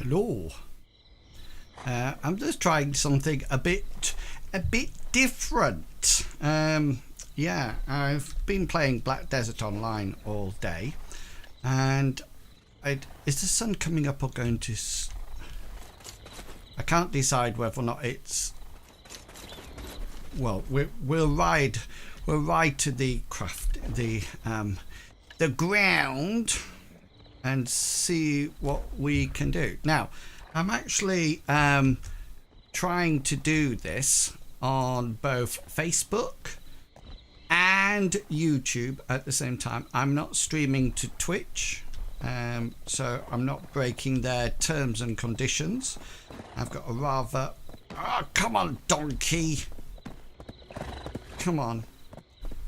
Hello. I'm just trying something a bit different. Yeah, I've been playing Black Desert Online all day, and is the sun coming up or going to? I can't decide whether or not it's well, we'll ride to the the ground and see what we can do. Now, I'm actually trying to do this on both Facebook and YouTube at the same time. I'm not streaming to Twitch, so I'm not breaking their terms and conditions. I've got a rather... Oh, come on, donkey! Come on.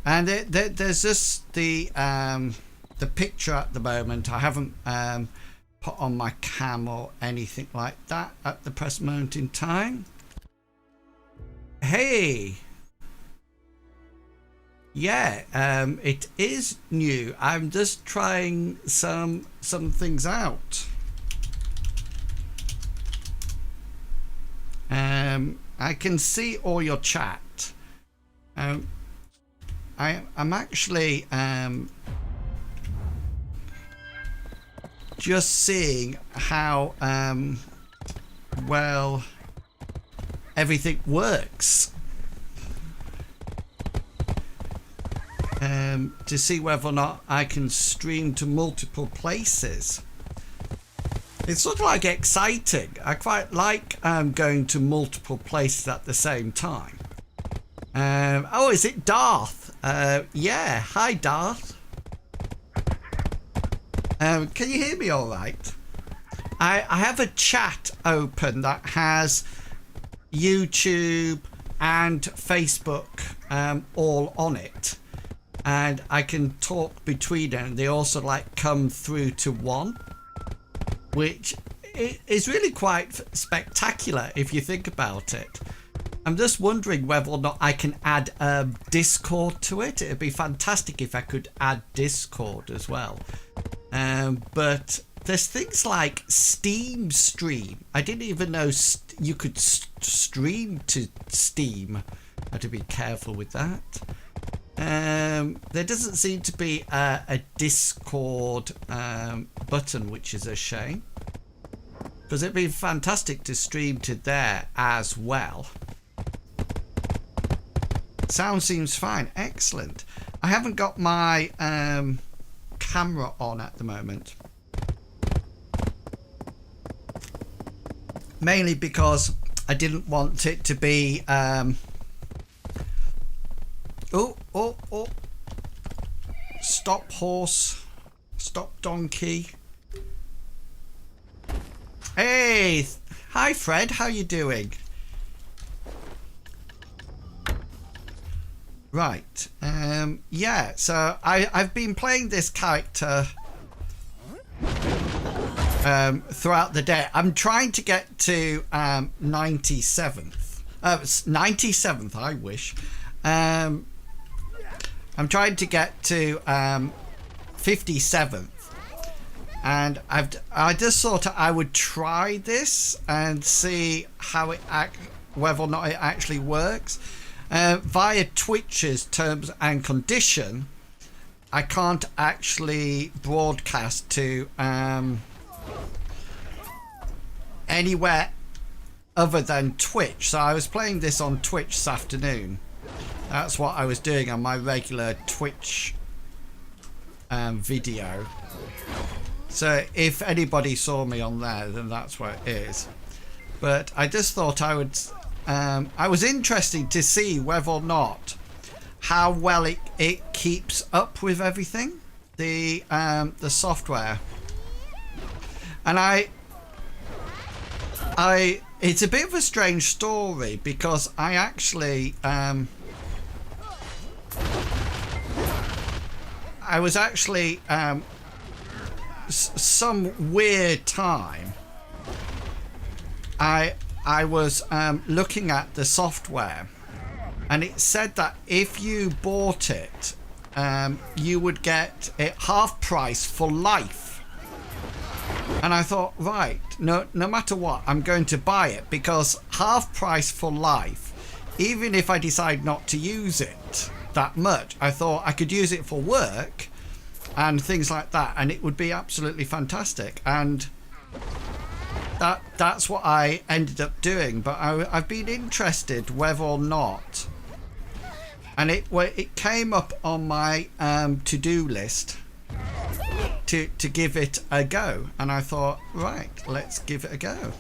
And there's just the picture at the moment. I haven't put on my cam or anything like that at the present moment in time. Hey! Yeah, it is new. I'm just trying some things out. I can see all your chat. I'm actually just seeing how well everything works, to see whether or not I can stream to multiple places. It's sort of like exciting. I quite like going to multiple places at the same time. Oh, is it Darth? Yeah, hi Darth. Can you hear me all right? I have a chat open that has YouTube and Facebook all on it, and I can talk between them, and they also like come through to one, which is really quite spectacular if you think about it. I'm just wondering whether or not I can add Discord to it. It'd be fantastic if I could add Discord as well. But there's things like Steam Stream. I didn't even know you could stream to Steam. I have to be careful with that. There doesn't seem to be a Discord button, which is a shame, because it'd be fantastic to stream to there as well. Sound seems fine. Excellent. I haven't got my camera on at the moment, mainly because I didn't want it to be oh, stop horse, stop donkey. Hey, hi Fred, how you doing? Right, yeah, so I've been playing this character throughout the day. I'm trying to get to 97th. 97th, I wish. I'm trying to get to 57th, and I just thought I would try this and see how it whether or not it actually works. Via Twitch's terms and condition, I can't actually broadcast to anywhere other than Twitch. So I was playing this on Twitch this afternoon. That's what I was doing on my regular Twitch video. So if anybody saw me on there, then that's where it is. But I just thought I would... I was interested to see whether or not how well it keeps up with everything, the software. And it's a bit of a strange story, because I actually I was actually some weird time I was looking at the software, and it said that if you bought it, you would get it half price for life. And I thought, right, no matter what, I'm going to buy it, because half price for life, even if I decide not to use it that much, I thought I could use it for work and things like that, and it would be absolutely fantastic. And that's what I ended up doing. But I've been interested whether or not and it came up on my to-do list to give it a go, and I thought, right, let's give it a go.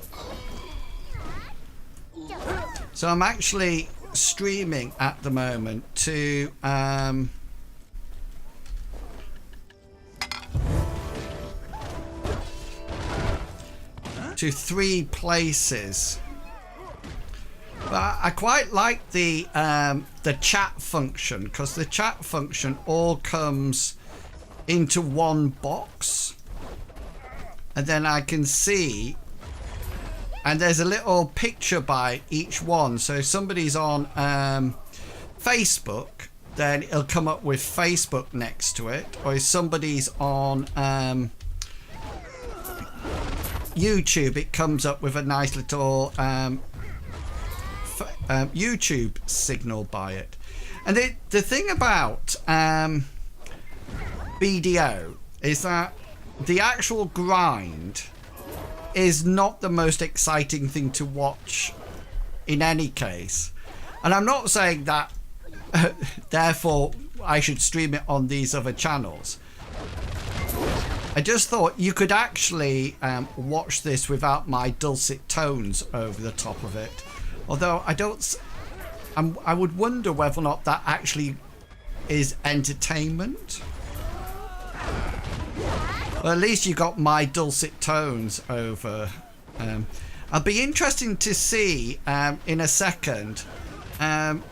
So I'm actually streaming at the moment to three places. But I quite like the chat function, because the chat function all comes into one box, and then I can see, and there's a little picture by each one. So if somebody's on Facebook, then it'll come up with Facebook next to it, or if somebody's on YouTube, it comes up with a nice little YouTube signal by it. And the thing about BDO is that the actual grind is not the most exciting thing to watch in any case. And I'm not saying that therefore I should stream it on these other channels. I just thought you could actually watch this without my dulcet tones over the top of it. Although I would wonder whether or not that actually is entertainment. Well, at least you got my dulcet tones over. I'll be interested to see in a second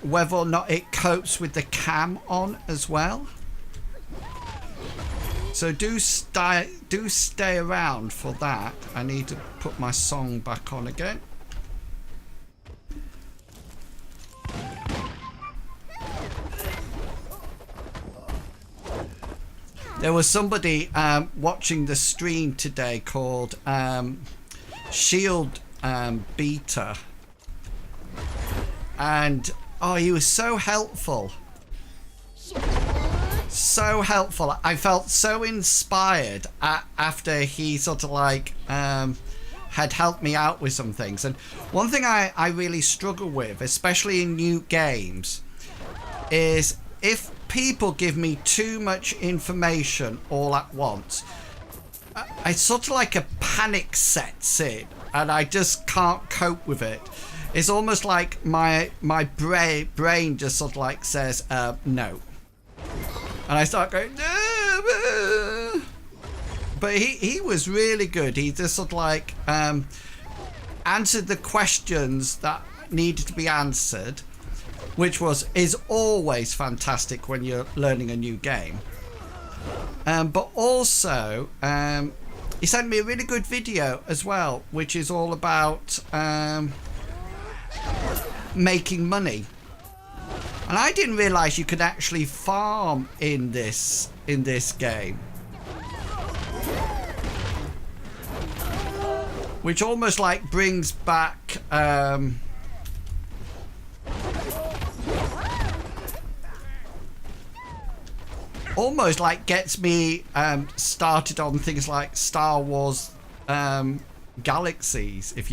whether or not it copes with the cam on as well. So do stay around for that. I need to put my song back on again. There was somebody watching the stream today called Shield Beta, and oh, he was so helpful. So helpful. I felt so inspired after he sort of like had helped me out with some things. And one thing I really struggle with, especially in new games, is if people give me too much information all at once, I sort of like a panic sets in and I just can't cope with it. It's almost like my brain just sort of like says no, and I start going no. But he was really good. He just sort of like answered the questions that needed to be answered, which is always fantastic when you're learning a new game. But also he sent me a really good video as well, which is all about making money. And I didn't realize you could actually farm in this game, which almost like brings back almost like gets me started on things like Star Wars Galaxies, if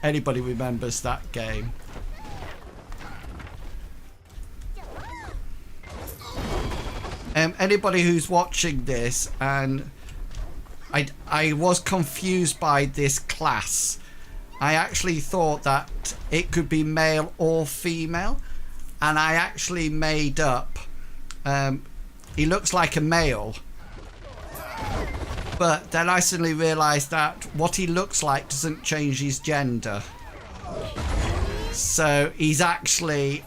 anybody remembers that game. Anybody who's watching this, and I was confused by this class. I actually thought that it could be male or female, and I actually made up he looks like a male, but then I suddenly realised that what he looks like doesn't change his gender. So he's actually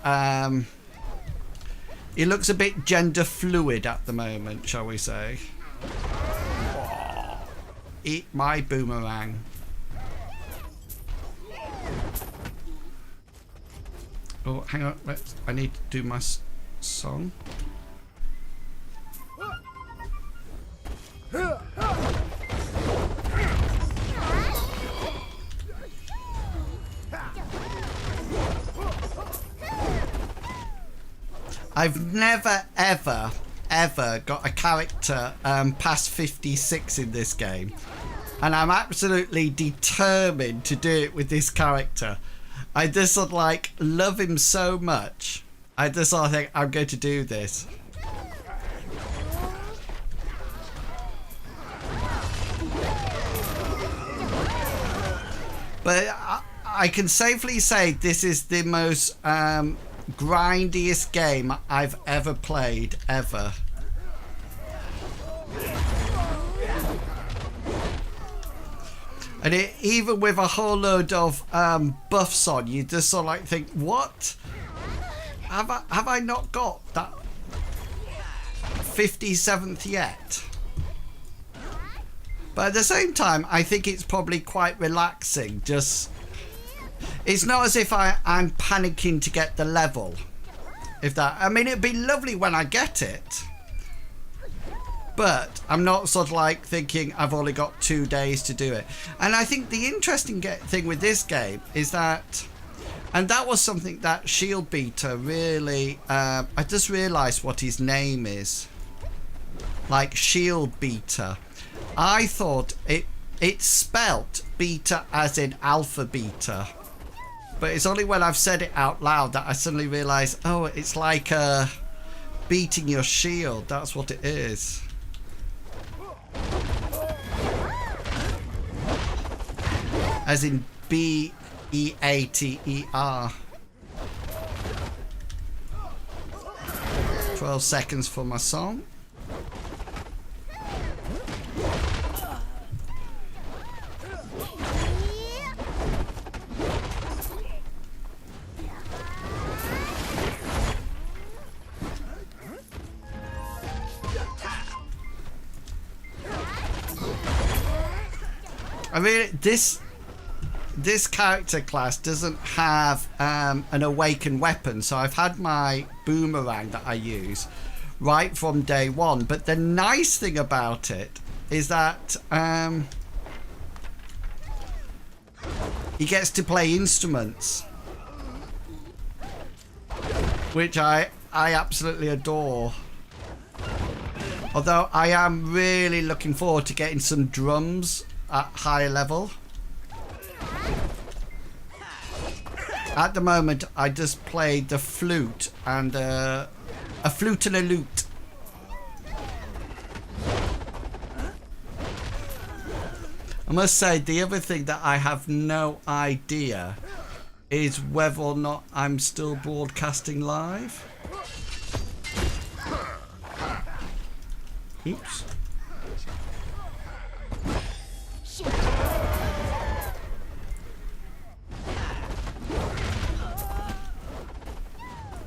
he looks a bit gender fluid at the moment, shall we say. Oh, eat my boomerang. Oh, hang on, I need to do my song. I've never ever got a character past 56 in this game, and I'm absolutely determined to do it with this character. I just sort of like love him so much. I just sort of think I'm going to do this. But I can safely say this is the most grindiest game I've ever played, ever. And even with a whole load of buffs on, you just sort of like think, what? Have I not got that 57th yet? But at the same time, I think it's probably quite relaxing. Just, it's not as if I'm panicking to get the level. I mean, it'd be lovely when I get it. But I'm not sort of like thinking I've only got 2 days to do it. And I think the interesting thing with this game is that, and that was something that Shield Beater really, I just realised what his name is. Like Shield Beater. I thought it's spelt beta as in alpha beta. But it's only when I've said it out loud that I suddenly realise, oh, it's like beating your shield. That's what it is. As in B-E-A-T-E-R. 12 seconds for my song. I mean, this character class doesn't have an awakened weapon, so I've had my boomerang that I use right from day one. But the nice thing about it is that he gets to play instruments, which I absolutely adore. Although I am really looking forward to getting some drums at higher level. At the moment, I just played the flute and a flute and a lute. I must say, the other thing that I have no idea is whether or not I'm still broadcasting live. Oops.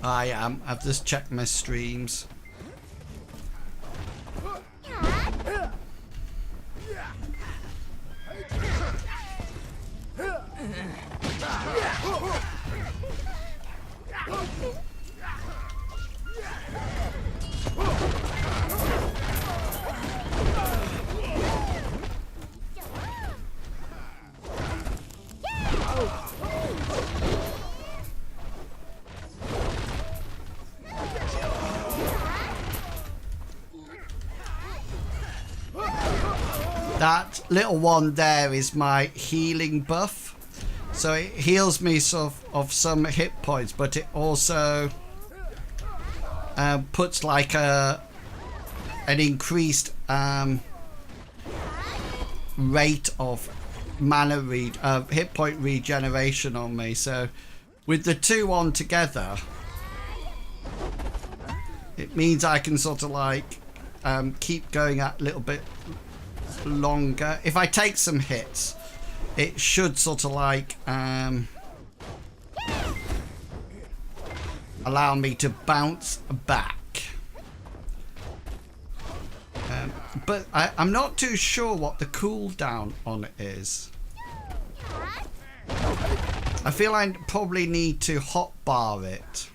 I am. I've just checked my streams. That little one there is my healing buff. So it heals me of some hit points, but it also puts like an increased rate of mana hit point regeneration on me. So with the two on together, it means I can sort of like keep going a little bit longer. If I take some hits, it should sort of like allow me to bounce back. But I'm not too sure what the cooldown on it is. I feel I probably need to hotbar it.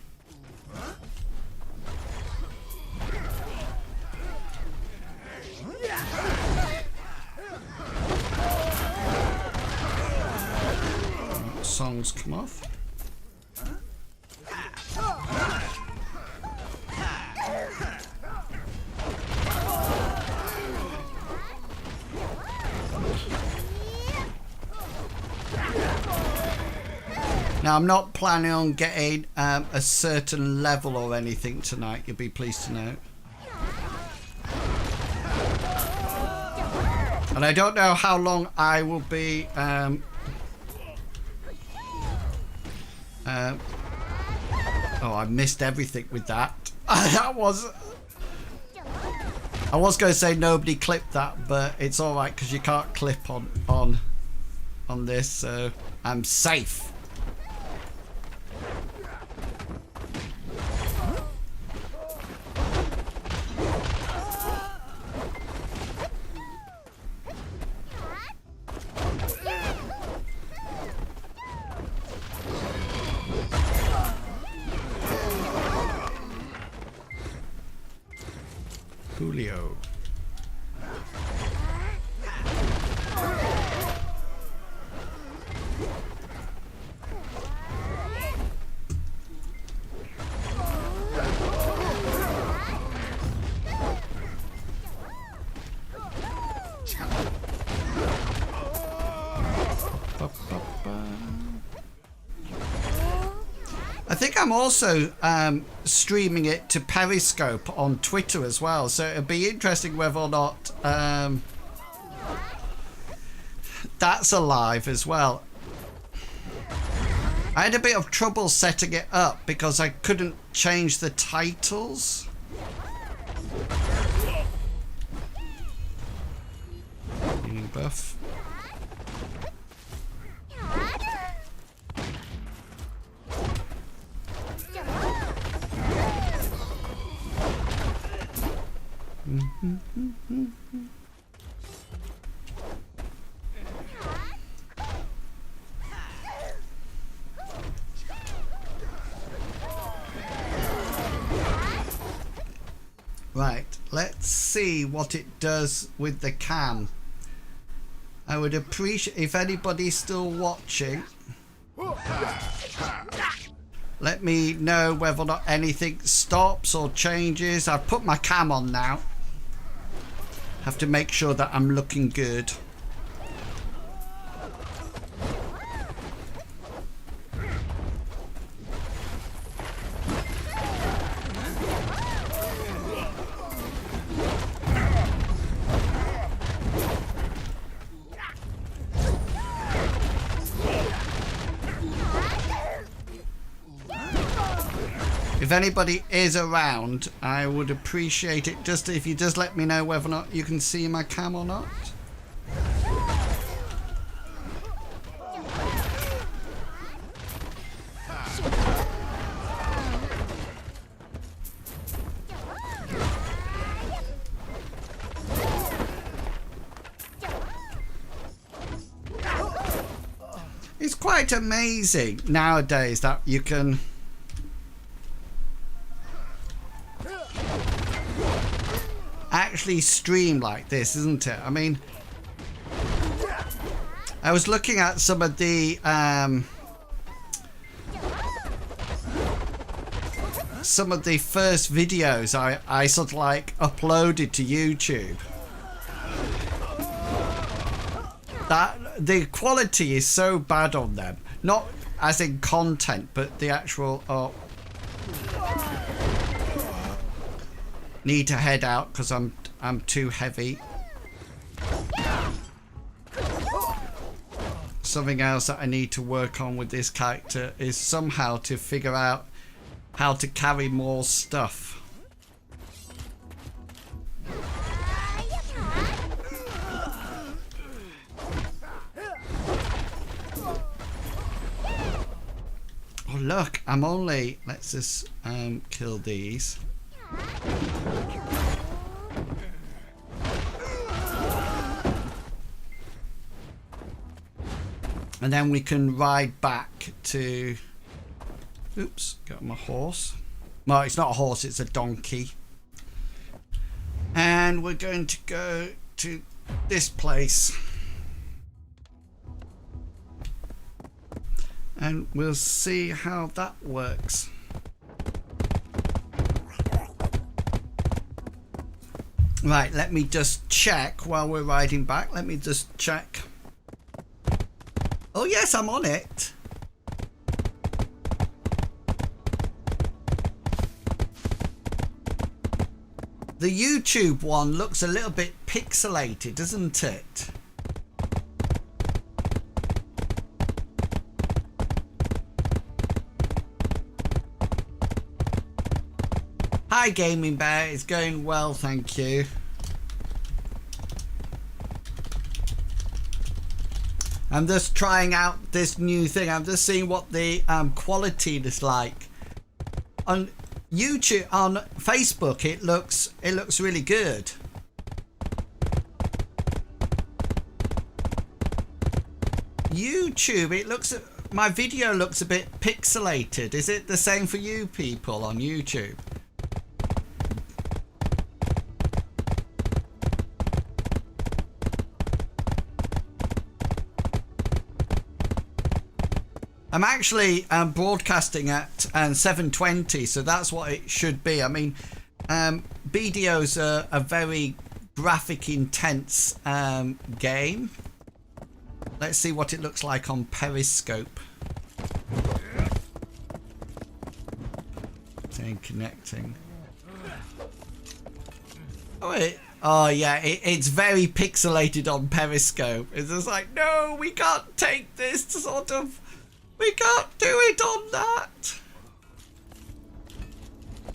Songs come off. Now, I'm not planning on getting a certain level or anything tonight, you'll be pleased to know. And I don't know how long I will be... oh, I missed everything with that. That was... I was going to say nobody clipped that, but it's alright because you can't clip on this, so I'm safe. Julio. I think I'm also streaming it to Periscope on Twitter as well, so it'll be interesting whether or not that's alive as well. I had a bit of trouble setting it up because I couldn't change the titles. Healing buff. Right, let's see what it does with the cam. I would appreciate if anybody's still watching. Let me know whether or not anything stops or changes. I've put my cam on now. Have to make sure that I'm looking good. If anybody is around, I would appreciate it just if you just let me know whether or not you can see my cam or not. It's quite amazing nowadays that you can actually stream like this, isn't it? I mean, I was looking at some of the first videos I sort of like uploaded to YouTube. That the quality is so bad on them, not as in content, but the actual need to head out because I'm too heavy. Something else that I need to work on with this character is somehow to figure out how to carry more stuff. Oh look, I'm only, let's just kill these. And then we can ride back to, oops, got my horse. Well, it's not a horse, it's a donkey. And we're going to go to this place. And we'll see how that works. Right, let me just check while we're riding back. Let me just check. Oh yes, I'm on it. the YouTube one looks a little bit pixelated, doesn't it? Hi Gaming Bear, it's going well, thank you. I'm just trying out this new thing. I'm just seeing what the quality is like. On YouTube, on Facebook, it looks really good. YouTube, my video looks a bit pixelated. Is it the same for you people on YouTube? I'm actually broadcasting at 720, so that's what it should be. I mean, BDO's a very graphic intense game. Let's see what it looks like on Periscope. Saying connecting. Oh yeah, it's very pixelated on Periscope. It's just like, no, we can't take this sort of... We can't do it on that.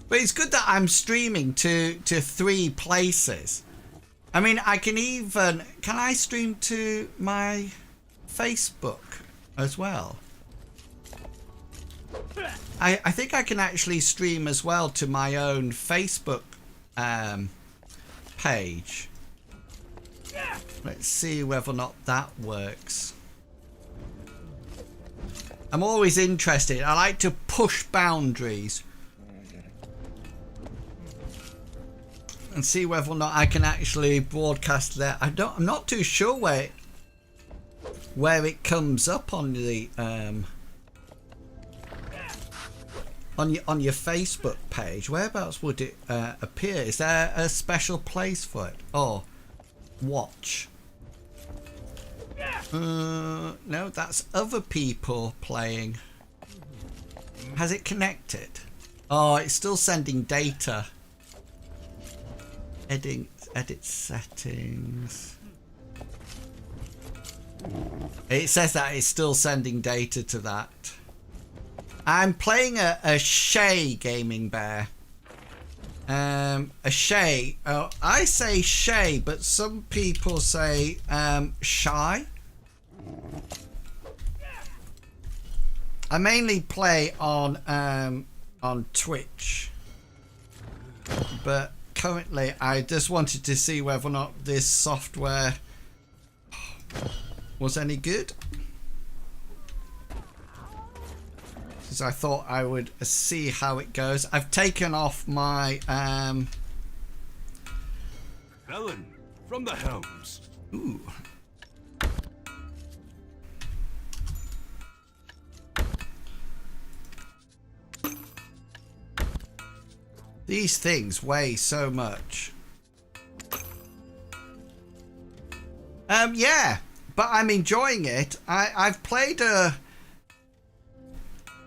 But it's good that I'm streaming to 3 places. I mean, I can even... Can I stream to my Facebook as well? I think I can actually stream as well to my own Facebook page. Let's see whether or not that works. I'm always interested. I like to push boundaries and see whether or not I can actually broadcast there. I'm not too sure where it comes up on the on your Facebook page. Whereabouts would it appear? Is there a special place for it? Oh, watch. No, that's other people playing. Has it connected? Oh, it's still sending data. Edit settings. It says that it's still sending data to that. I'm playing a Shay Gaming Bear. A Shay. Oh, I say Shay, but some people say Shy. I mainly play on Twitch, but currently I just wanted to see whether or not this software was any good, because I thought I would see how it goes. I've taken off my Felon from the Helms. Ooh. These things weigh so much. Yeah, but I'm enjoying it. I've played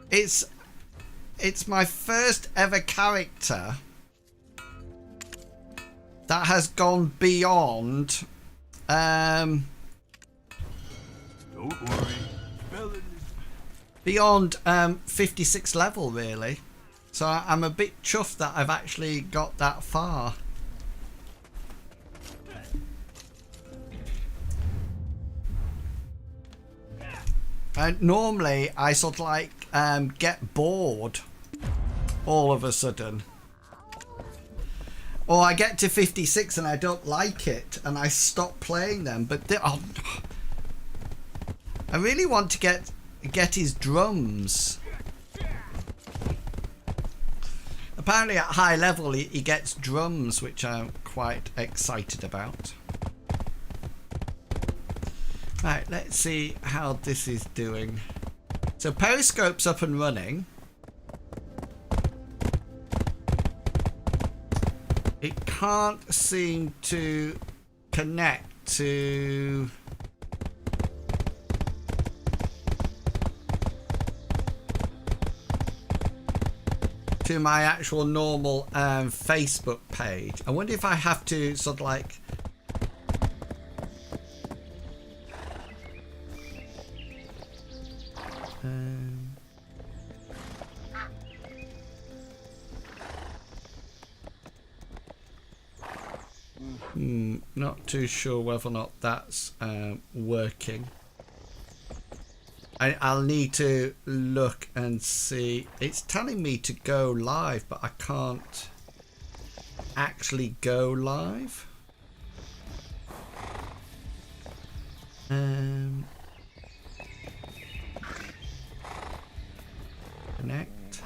it's my first ever character that has gone beyond Don't worry, Felon. Beyond 56 level, really. So I'm a bit chuffed that I've actually got that far. And normally I sort of like get bored all of a sudden. Or I get to 56 and I don't like it and I stop playing them. But I really want to get his drums. Apparently at high level he gets drums, which I'm quite excited about. Right, let's see how this is doing. So Periscope's up and running. It can't seem to connect to... to my actual normal Facebook page. I wonder if I have to sort of like not too sure whether or not that's working. I'll need to look and see. It's telling me to go live, but I can't actually go live. Connect.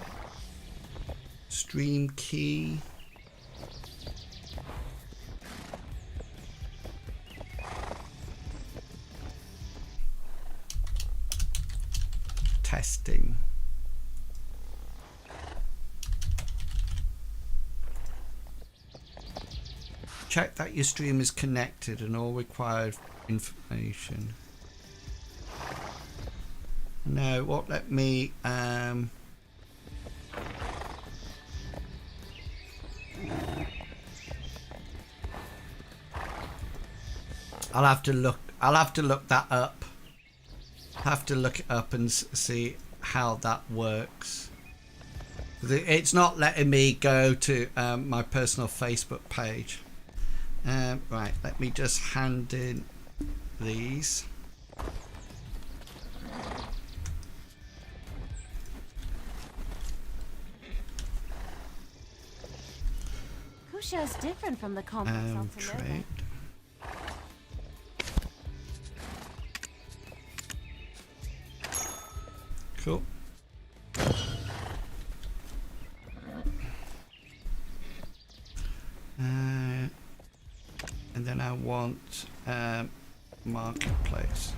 Stream key. Testing. Check that your stream is connected and all required information. No, it won't let me I'll have to look that up. Have to look it up and see how that works. It's not letting me go to my personal Facebook page. Right, let me just hand in these. Kusha is different from the common Trade. Cool. And then I want marketplace.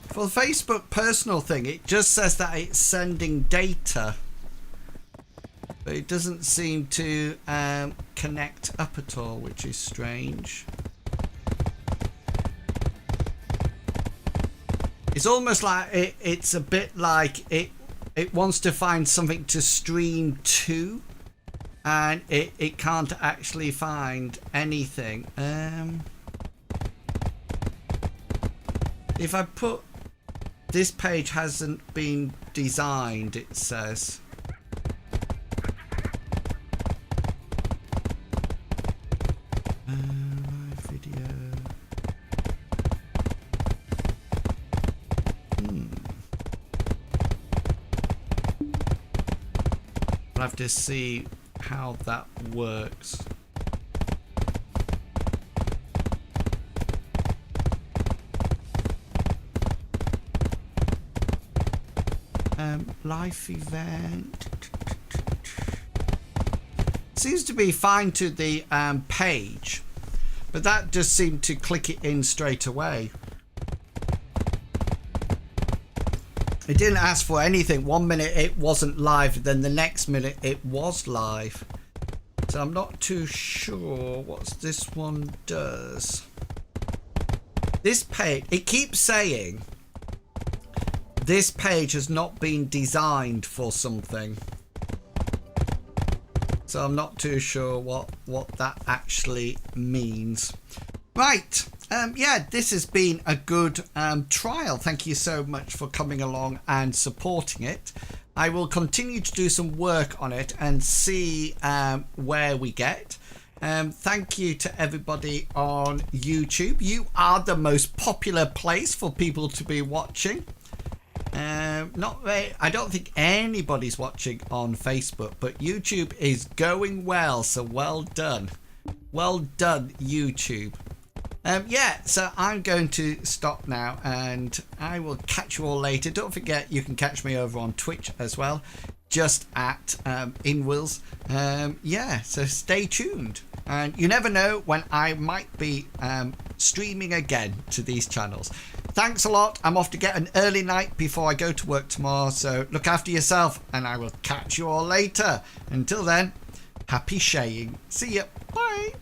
For the Facebook personal thing, it just says that it's sending data, but it doesn't seem to connect up at all, which is strange. It's almost like it's a bit like it wants to find something to stream to, and it can't actually find anything. If I put this page hasn't been designed, it says. Live video. I'll have to see how that works. Live event seems to be fine to the page, but that just seemed to click it in straight away. It didn't ask for anything. 1 minute it wasn't live, then the next minute it was live. So I'm not too sure what this one does. This page, it keeps saying this page has not been designed for something. So I'm not too sure what that actually means. Right. Yeah, this has been a good trial. Thank you so much for coming along and supporting it. I will continue to do some work on it and see where we get. Thank you to everybody on YouTube. You are the most popular place for people to be watching. I don't think anybody's watching on Facebook, but YouTube is going well, so well done. Well done, YouTube. Yeah, so I'm going to stop now and I will catch you all later. Don't forget you can catch me over on Twitch as well, just at Inwills. Yeah, so stay tuned. And you never know when I might be streaming again to these channels. Thanks a lot. I'm off to get an early night before I go to work tomorrow. So look after yourself and I will catch you all later. Until then, happy shaying. See ya. Bye.